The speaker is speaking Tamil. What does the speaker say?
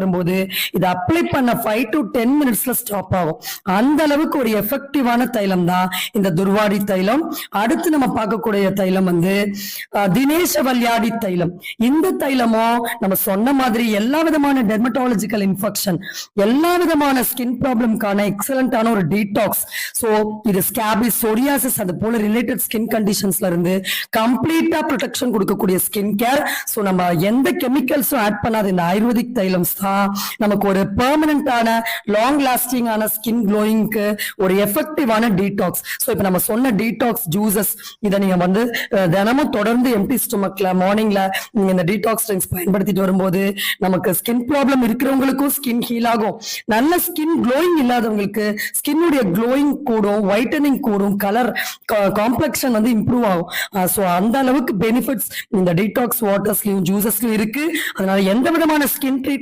வரும்போது இது அப்ளை பண்ண 5 to 10 மினிட்ஸ்ல ஸ்டாப் ஆகும். அந்த அளவுக்கு ஒரு எஃபெக்டிவான தைலம் தான் இந்த துர்வாடி தைலம். அடுத்து நம்ம பார்க்கக்கூடிய தைலம் வந்து தினேஷ வல்யாடி தைலம். இந்த தைலமும் நம்ம சொன்ன மாதிரி எல்லா விதமான டெர்மட்டாலஜிக்கல் இன்ஃபெக்ஷன், எல்லா விதமான ஸ்கின் ப்ராப்ளம்கான எக்ஸலண்டான ஒரு டீடாக்ஸ். ஸோ இது ஸ்கேபிஸ், சொரியாசிஸ், அது போல ரிலேட்டட் ஸ்கின் கண்டிஷன்ஸ்ல இருந்து கம்ப்ளீட்டா ப்ரொடெக்ஷன் கொடுக்கக்கூடிய ஸ்கின் கேர். ஸோ நம்ம எந்த கெமிக்கல்ஸும் ஆட் பண்ணாத இந்த ஆயுர்வேதிக் தைலம்ஸ் தான் நமக்கு ஒரு பெர்மனன்டான லாங் லாஸ்டிங் ஆன ஸ்கின் க்ளோயிங்க்கு ஒரு எஃபெக்டிவான டீடாக்ஸ். ஸோ இப்போ நம்ம சொன்ன டீடாக்ஸ் ஜூசஸ் இதை நீங்க வந்து தினமும் தொடர்ந்து எம்டி ஸ்டொமக்ல மார்னிங்ல நீங்க இந்த டீடாக்ஸ் ட்ரிங்க்ஸ் பயன்படுத்திட்டு வரும்போது நமக்கு ஸ்கின் ப்ராப்ளம் இருக்கிறவங்களுக்கும் ஸ்கின் ஹீல் ஆகும். நல்ல ஸ்கின் க்ளோயிங் இல்லாதவங்களுக்கு ஸ்கின்னுடைய க்ளோயிங் கூடும், ஒயிட்டனிங் கூடும், கலர் காம்ப்ளெக்ஷன் வந்து இம்ப்ரூவ் ஆகும். ஸோ அந்த அளவுக்கு பெனிஃபிட்ஸ் இந்த டீடாக்ஸ் வாட்டர்ஸ்லயும் ஜூசஸ்லயும் இருக்கு. அதனால எந்த விதமான ஸ்கின் ட்ரீட்